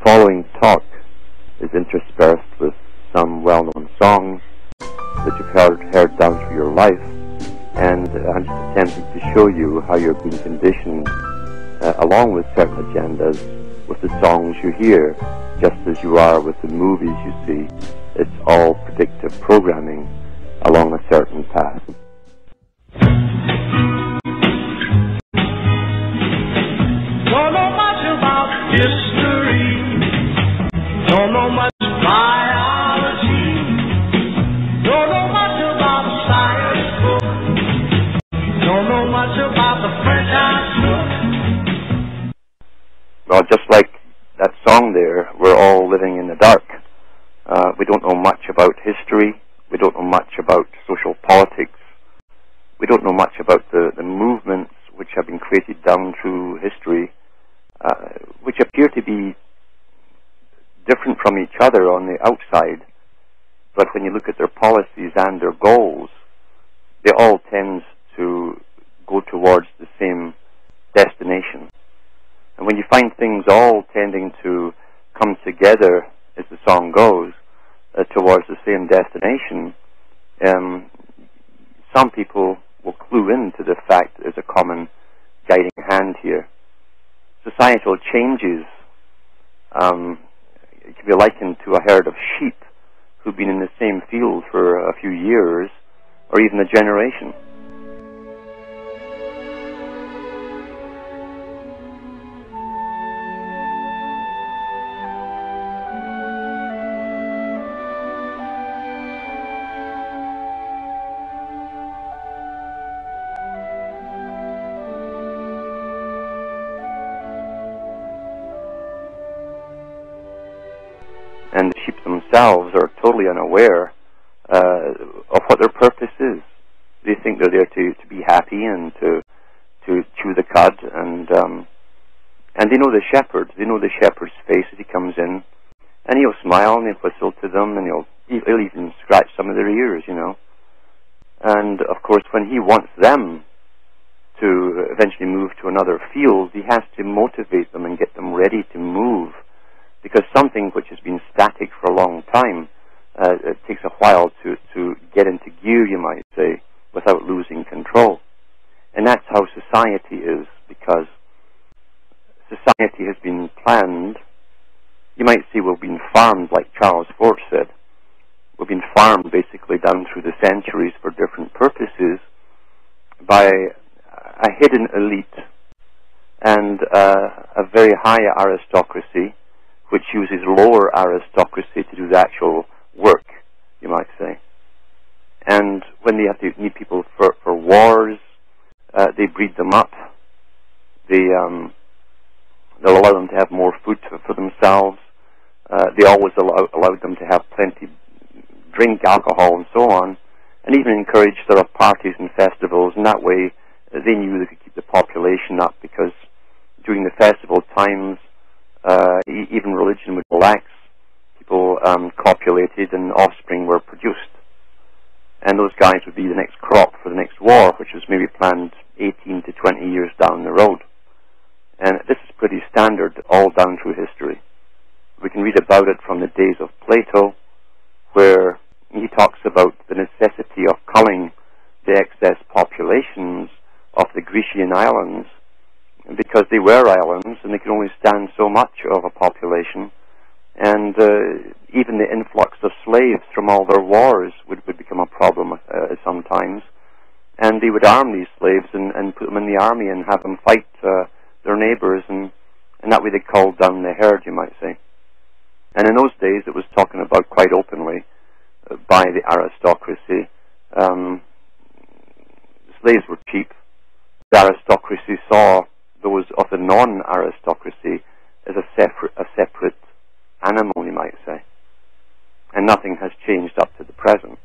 following talk is interspersed with some well-known songs that you've heard down through your life, and I'm just attempting to show you how you're being conditioned along with certain agendas with the songs you hear, just as you are with the movies you see. It's all predictive programming along a certain path. Don't know much about history, don't know much biology, don't know much about a science book, don't know much about the French outlook. Well, just like that song there, we're all living in the dark. We don't know much about history, we don't know much about social politics, we don't know much about the movements which have been created down through history, which appear to be different from each other on the outside, but when you look at their policies and their goals, they all tend to go towards the same destination. And when you find things all tending to come together, as the song goes, towards the same destination, some people will clue into the fact there's a common guiding hand here. Societal changes can be likened to a herd of sheep who've been in the same field for a few years or even a generation. And the sheep themselves are totally unaware of what their purpose is. They think they're there to be happy and to chew the cud, and they know the shepherd. They know the shepherd's face as he comes in, and he'll smile and he'll whistle to them, and he'll even scratch some of their ears, you know. And of course, when he wants them to eventually move to another field, he has to motivate them and get them ready to move. Because something which has been static for a long time, it takes a while to get into gear, you might say, without losing control. And that's how society is, because society has been planned. You might say we've been farmed, like Charles Fort said. We've been farmed basically down through the centuries for different purposes by a hidden elite and a very high aristocracy, which uses lower aristocracy to do the actual work, you might say. And when they have to need people for wars, they breed them up. They'll allow them to have more food for themselves. They always allowed them to have plenty, drink alcohol and so on, and even encourage sort of parties and festivals. And that way, they knew they could keep the population up, because during the festival times, even religion would relax. People copulated and offspring were produced. And those guys would be the next crop for the next war, which was maybe planned 18 to 20 years down the road. And this is pretty standard all down through history. We can read about it from the days of Plato, where he talks about the necessity of culling the excess populations of the Grecian islands, because they were islands and they could only stand so much of a population, and even the influx of slaves from all their wars would become a problem sometimes, and they would arm these slaves and put them in the army and have them fight their neighbors, and that way they culled down the herd, you might say. And in those days it was talking about quite openly by the aristocracy. Slaves were cheap. The aristocracy saw those of the non-aristocracy as a separate animal, you might say. And nothing has changed up to the present.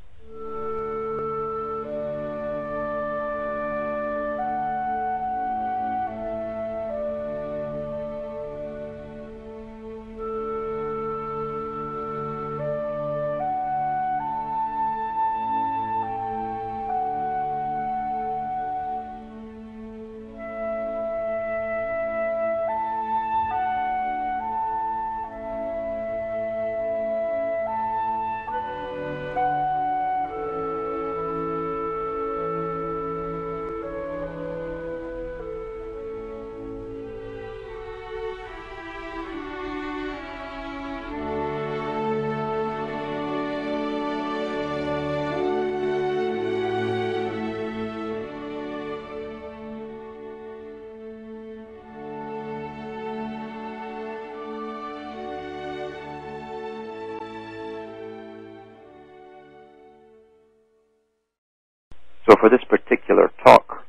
So for this particular talk,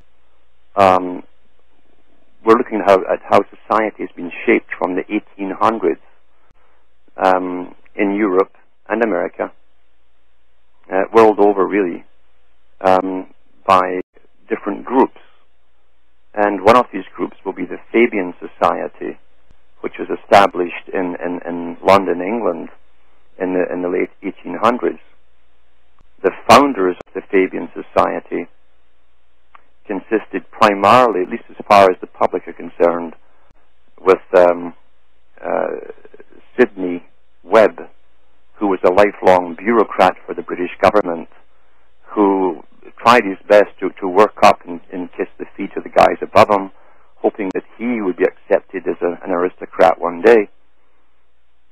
we're looking at how society has been shaped from the 1800s in Europe and America, world over really, by different groups. And one of these groups will be the Fabian Society, which was established in London, England, in the late 1800s. The founders of the Fabian Society consisted primarily, at least as far as the public are concerned, with Sidney Webb, who was a lifelong bureaucrat for the British government, who tried his best to work up and kiss the feet of the guys above him, hoping that he would be accepted as an aristocrat one day.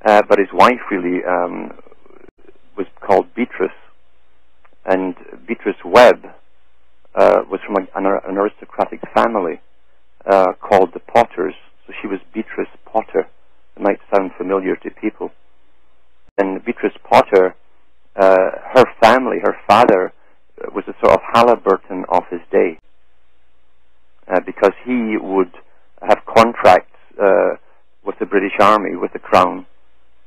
But his wife really was called Beatrice, and Beatrice Webb was from an aristocratic family called the Potters, so she was Beatrice Potter. It might sound familiar to people. And Beatrice Potter, her family, her father, was a sort of Halliburton of his day, because he would have contracts with the British Army, with the Crown,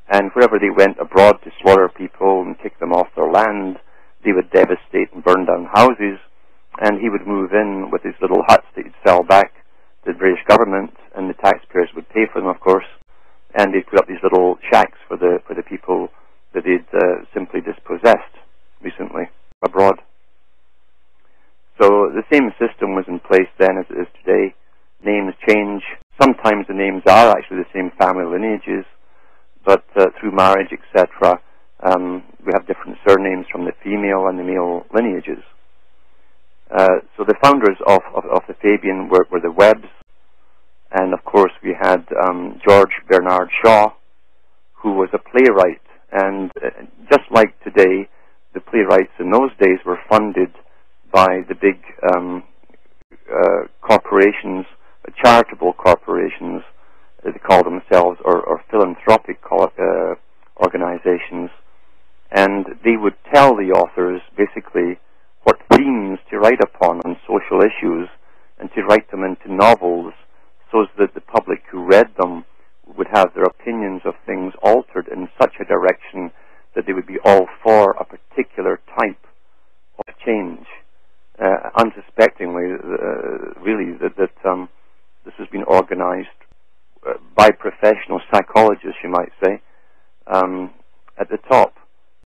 and wherever they went abroad to slaughter people and kick them off their land, they would devastate and burn down houses, and he would move in with his little huts that he'd sell back to the British government, and the taxpayers would pay for them, of course, and they'd put up these little shacks for the people that they'd simply dispossessed recently abroad. So the same system was in place then as it is today. Names change. Sometimes the names are actually the same family lineages, but through marriage, etc., we have different surnames from the female and the male lineages. So the founders of the Fabian were the Webbs, and of course we had George Bernard Shaw, who was a playwright, and just like today, the playwrights in those days were funded by the big corporations, charitable corporations, they call themselves, or philanthropic organizations, and they would tell the authors basically what themes to write upon on social issues, and to write them into novels so that the public who read them would have their opinions of things altered in such a direction that they would be all for a particular type of change, unsuspectingly, really, that this has been organized by professional psychologists, you might say, at the top.